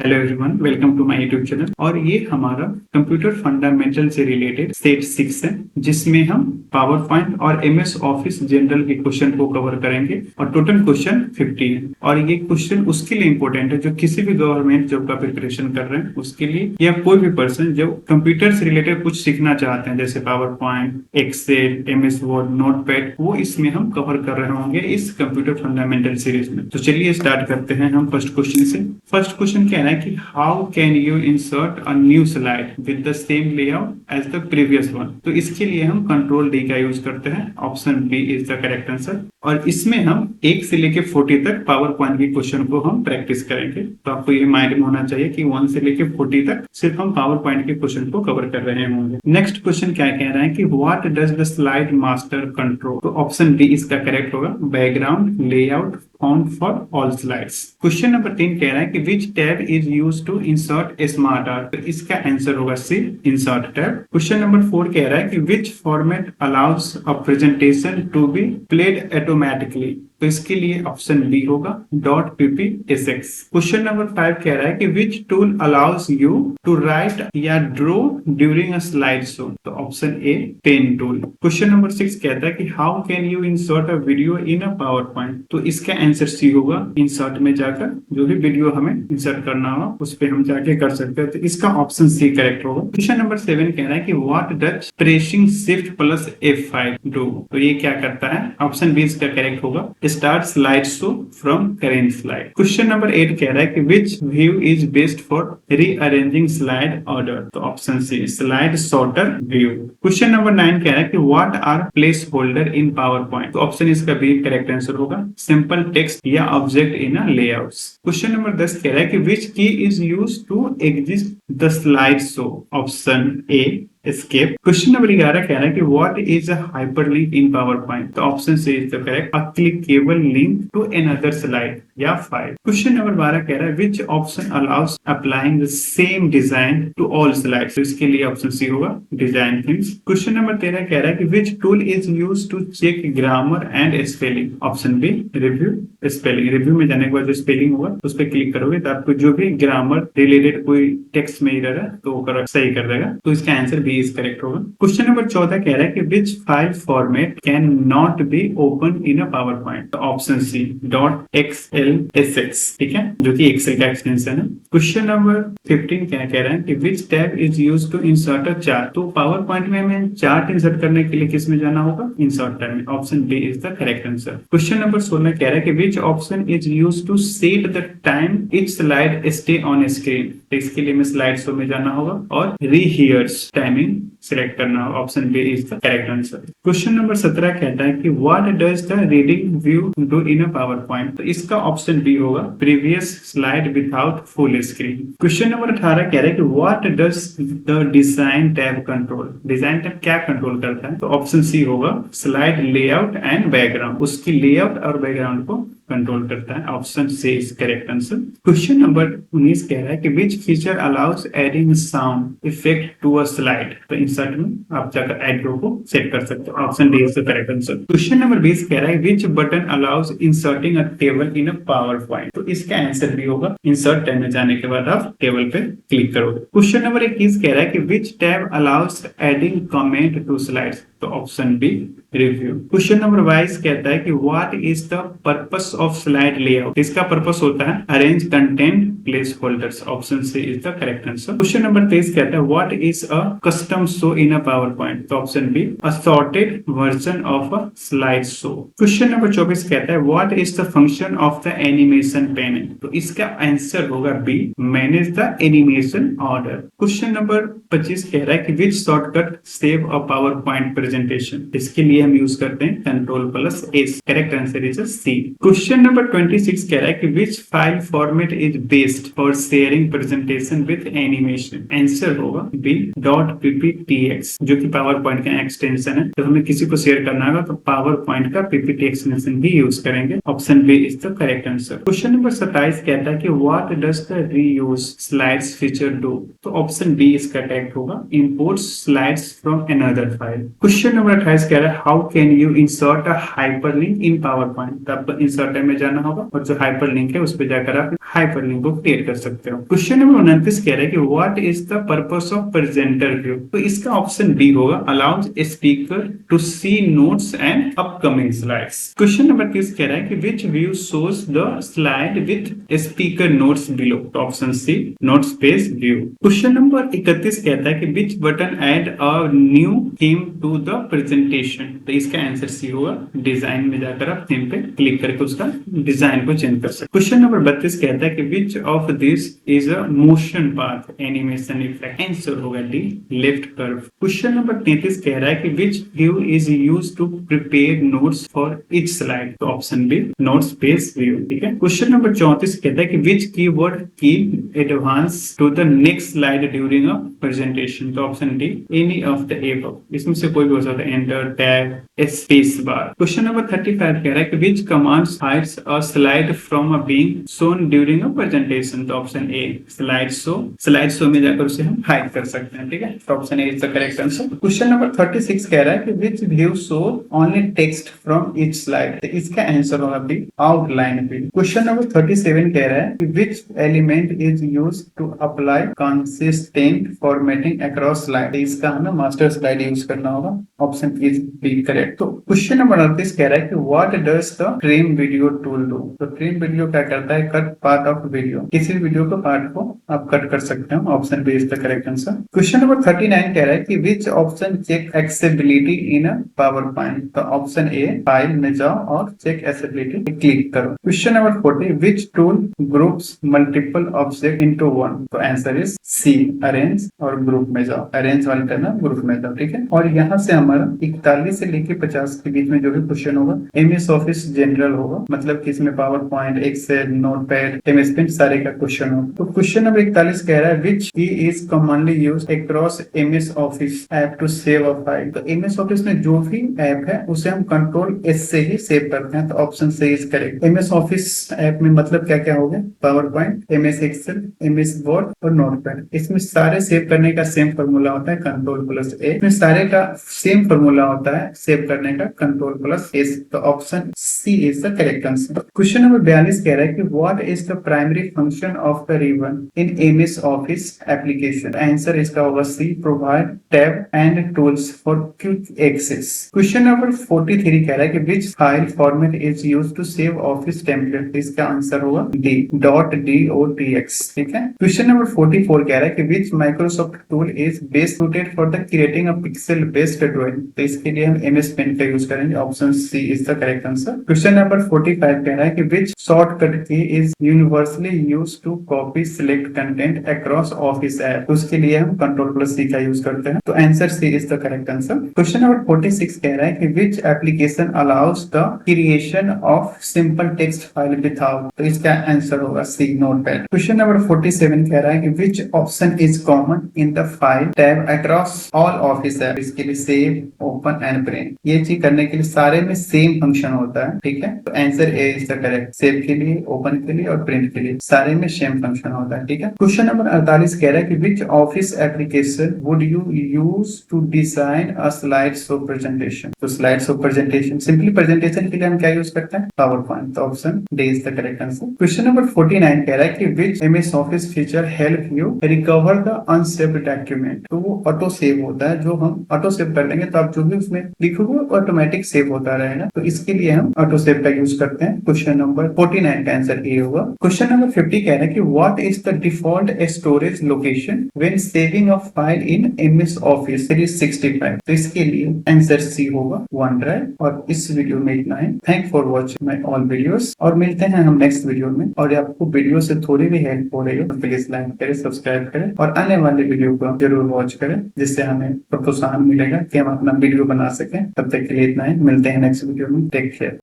Hello everyone, welcome to my YouTube channel. और ये हमारा कंप्यूटर फंडामेंटल से रिलेटेड सेट 6 है, जिसमें हम पावर पॉइंट और एमएस ऑफिस जनरल के क्वेश्चन को कवर करेंगे। और टोटल क्वेश्चन 50 है। और ये क्वेश्चन उसके लिए इंपॉर्टेंट है जो किसी भी गवर्नमेंट जॉब का प्रिपरेशन कर रहे हैं उसके लिए, या कोई भी पर्सन जो कंप्यूटर से रिलेटेड कुछ सीखना चाहते हैं, जैसे PowerPoint, Excel, MS Word, Notepad, वो इसमें हम कवर कर रहे होंगे इस कंप्यूटर फंडामेंटल सीरीज में। तो चलिए स्टार्ट करते हैं हम फर्स्ट क्वेश्चन से। फर्स्ट क्वेश्चन क्या है कि how can you insert a new slide with the same layout as the previous one. तो इसके लिए हम कंट्रोल डी का यूज करते हैं। Option b is the correct answer. और इसमें हम 1 से लेके 40 तक पावर पॉइंट के क्वेश्चन को हम प्रैक्टिस करेंगे। तो आपको ये माइंड में होना चाहिए कि 1 से लेके 40 तक सिर्फ हम पावर पॉइंट के क्वेश्चन को कवर कर रहे होंगे। नेक्स्ट क्वेश्चन क्या कह रहा है कि what does the slide master control. तो ऑप्शन डी इसका करेक्ट होगा, background layout font for all slides. Question number 3 कह रहा है कि which tab is used to insert smart art. तो इसका आंसर होगा c, insert tab. Question number 4 कह रहा है कि which format allows a presentation to be played automatically. तो इसके लिए ऑप्शन बी होगा .ppsx। क्वेश्चन नंबर 5 कह रहा है कि which tool allows you to write या draw during a slide show. तो option A, pen tool. Question number 6 कहता है कि how can you insert a video in a PowerPoint. तो इसका आंसर सी होगा, इंसर्ट में जाकर जो भी वीडियो हमें इंसर्ट करना हो उस पर हम जाके कर सकते हैं। तो इसका ऑप्शन सी करेक्ट होगा। क्वेश्चन नंबर 7 कह रहा है कि what does pressing shift plus F5 do. तो ये क्या करता है, ऑप्शन बी इसका करेक्ट होगा, start slide show from current slide. Question number 8 कह रहा है कि which view is best for rearranging slide order. तो option C, slide sorter view. Question number 9 कह रहा है कि what are place holder in PowerPoint. तो ऑप्शन इसका बी करेक्ट आंसर होगा, सिंपल टेक्स्ट या object in a layouts. Question number 10 कह रहा है कि which key is used to exit the slide show. Option A, escape। Question number 11 कह रहा है कि what is a hyperlink in PowerPoint. तो option C is the correct, a clickable link to another slide या file. Question number 12 कह रहा है विच option allows applying the same design to all slides. तो इसके लिए ऑप्शन सी होगा, design things. Question number 13 कह रहा है कि which tool is used to check grammar and spelling. Option B, review spelling. Review में जाने के बाद जो स्पेलिंग होगा उस पर क्लिक करोगे तो आपको जो भी ग्रामर रिलेटेड कोई टेक्स्ट में एरर है तो वो सही कर देगा। तो इसका आंसर बी इज करेक्ट होगा। क्वेश्चन नंबर 14 कह रहा है कि which file format can not be open in a PowerPoint. तो ऑप्शन सी, .xlsx, ठीक है, जो कि एक्सेल का एक्सटेंशन है। क्वेश्चन नंबर 15 क्या कह रहा है कि which tab is used to insert a chart. तो पावर पॉइंट में हमें चार्ट इंसर्ट करने के लिए किस में जाना होगा, इंसर्ट टैब में। Option b is the correct answer. Question number 16 कह रहा है कि which option is used to set the time each slide stay on screen. तो इसके लिए हमें स्लाइड शो में जाना होगा और रीहियर्स टाइमिंग सिलेक्ट करना होगा। Option b is the correct answer. Question number 17 कहता है कि what does the reading view do in a PowerPoint. तो इसका ऑप्शन बी होगा, previous slide without full screen. Question number 18 कह रहा है कि what does the design tab control. Design tab क्या कंट्रोल करता है। तो ऑप्शन सी होगा, स्लाइड लेआउट एंड बैकग्राउंड। उसकी लेआउट और बैकग्राउंड को कंट्रोल करता है। Option C is correct answer. Question number 19 कह रहा है कि which feature allows adding sound effect to a slide. तो इंसर्ट में आप जाकर एड को सेट कर सकते हो। Option D is the correct answer. Question number 20 कह रहा है which button allows inserting a table in a PowerPoint. तो इसका आंसर भी होगा, इंसर्ट टैब में जाने के बाद आप टेबल पे क्लिक करोगे। क्वेश्चन नंबर 21 कह रहा है कि which tab allows adding comment to slides. तो option B, review. Question number 22 कहता है कि what is the purpose of slide layout. इसका पर्पस होता है arrange content placeholders. Option C is the correct answer. Question number 23 कहता है what is a custom show in a PowerPoint. तो option B, a sorted version of a slide show. Question number 24 कहता है what is the function of the animation panel. तो इसका answer होगा B, manage the animation order. Question number 25 कह रहा है कि which shortcut save a PowerPoint presentation. इसके लिए हम यूज करते हैं control plus S. Correct answer is C. Question number 26 कह रहा है कि which file format is best for sharing presentation with animation. Answer होगा बी, .pptxt। PPTX, जो कि पावर पॉइंट का एक्सटेंशन है। तो हमें किसी को शेयर करना होगा तो पावर पॉइंट का PPT एक्सटेंशन भी यूज करेंगे। Option b is the correct answer. Question number 27 कहता है कि what does the reuse slides feature do. तो ऑप्शन बी इसका करेक्ट होगा, import slides from another file. Question number 28 कह रहा है how can you insert a hyperlink in PowerPoint. तो आपको इंसर्ट में जाना होगा और जो हाइपरलिंक है उस पर जाकर आप हाइपरलिंक को क्रिएट कर सकते हो। क्वेश्चन नंबर 29 कह रहा है कि what is the purpose of presenter view. तो इसका ऑप्शन बी होगा, allows a speaker to see notes and upcoming slides. Question number 30 कह रहा है कि which view shows the slide with speaker notes below. तो option C, notes page view. Question number 31 कहता है कि which button add a new theme to the presentation. तो इसका आंसर सी होगा, डिजाइन में जाकर आप थीम पे क्लिक करके उसका डिजाइन को चेंज कर सकते। क्वेश्चन नंबर 32 कहता है कि which of this is a motion path animation effect. Answer होगा D, left curve. Question number 33 कह रहा है कि which view is use to prepare notes for each slide. तो option B, notes page view. ठीक है। क्वेश्चन नंबर 34 कहता है कि which keyword keep advance to the next slide during a presentation. तो option D, any of the above. इसमें से कोई भी हो सकता है, enter, tab, space bar. Question number 35 कह रहा है कि which commands hides a slide from a being shown during a presentation. तो option A, slide show. Slide show में जाकर उसे हम हाइड कर सकते हैं। ठीक है। तो option A is the correct answer. Question number 36 कह रहा है कि which view show only text from each slide. तो इसका आंसर होगा B, outline view. Question number 37 कह रहा है कि which element is used to apply consistent formatting across slide. इसका हमें मास्टर स्लाइड यूज करना होगा। Option is B correct. तो क्वेश्चन नंबर 38 कह रहा है कि what does the trim video tool do. तो ट्रिम वीडियो क्या करता है, कट पार्ट ऑफ वीडियो। किसी वीडियो को पार्ट को आप कट कर सकते हो। Option b is the correct answer. Question number 39 कह रहा है कि which option check accessibility in a PowerPoint. तो ऑप्शन ए, फाइल में जाओ और चेक एक्सेसिबिलिटी क्लिक करो। Question number 40, which tool groups multiple object into one. तो आंसर इज सी, अरेंज, और ग्रुप में जाओ। अरेंज वाले करना, ग्रुप में जाओ। ठीक है। और यहाँ से हमारा 41 से लेके 50 के बीच में जो भी क्वेश्चन होगा एमएस ऑफिस जनरल होगा, मतलब कि इसमें PowerPoint, Excel, Notepad, MS Paint सारे का क्वेश्चन होगा। तो क्वेश्चन नंबर 41 कह रहा है which key is commonly use across MS Office app to save a file. तो एमएस ऑफिस में जो भी ऐप है उसे हम कंट्रोल एस से ही सेव करते हैं। तो option c is correct. MS Office app में मतलब क्या क्या हो गया, PowerPoint, MS Excel, MS Word और नोटपैड। इसमें सारे सेव करने का सेम फॉर्मूला होता है, कंट्रोल प्लस ए। इसमें सारे का सेम फॉर्मूला होता है सेव करने का, कंट्रोल प्लस एस। तो option C is the correct answer. Question number 42 कह रहा है कि what is the primary function of the ribbon in MS Office application. Answer इसका होगा C, provide tab and tools for quick access. Question number 43 कह रहा है कि which file format is used to save office template. इसका answer होगा D, .docx। ठीक है। क्वेश्चन नंबर 44 कह रहा है कि which Microsoft tool is best suited for the creating a pixel based drawing. तो इसके लिए हम एमएस पेंट का यूज करेंगे। Option C is the correct answer. Question number 45 कह रहा है कि which shortcut key is universally used to copy select content across office app. उसके लिए हम कंट्रोल प्लस सी का यूज करते हैं। तो answer c is the correct answer. Question number 46 कह रहा है कि which application allows the creation of simple text file without. तो इसका आंसर होगा सी, नोटपैड। क्वेश्चन नंबर 47 कह रहा है कि which option is common in the file tab across all office app. इसके लिए सेव, ओपन एंड प्रिंट। ये चीज करने के लिए सारे में सेम फंक्शन होता है। ठीक है। तो answer A is the correct. Save के लिए, ओपन के लिए और प्रिंट के लिए सारे में सेम फंक्शन होता है। ठीक है। क्वेश्चन नंबर 48 कह रहा है कि which office application would you use to design a slide show presentation. तो slide show presentation, simply presentation के लिए हम क्या यूज करते हैं, पावर पॉइंट। तो option D is the correct answer. Question number 49 कह रहा है कि which MS Office feature help you recover the unsaved document. तो वो ऑटो सेव होता है, जो हम ऑटो सेव कर लेंगे तो आप जो भी उसमें लिखोगे ऑटोमेटिक सेव होता रहेगा। तो इसके लिए हम ऑटो सेव का यूज करते हैं। क्वेश्चन नंबर 49 का आंसर ए होगा। क्वेश्चन नंबर 50 कह रहा है कि what is the default storage location when saving a file in MS office 365। तो इसके लिए आंसर सी होगा, वन ड्राइव। और इस वीडियो में इतना है। Thank for watching my all videos, और मिलते हैं हम नेक्स्ट वीडियो में। और आपको वीडियो से थोड़ी भी हेल्प हो रही हो तो प्लीज लाइक करें, सब्सक्राइब करें और आने वाले वीडियो को जरूर वॉच करें, जिससे हमें प्रोत्साहन मिलेगा कि हम अपना वीडियो बना सकें। तब तक के लिए इतना है। मिलते हैं नेक्स्ट वीडियो में। Take care.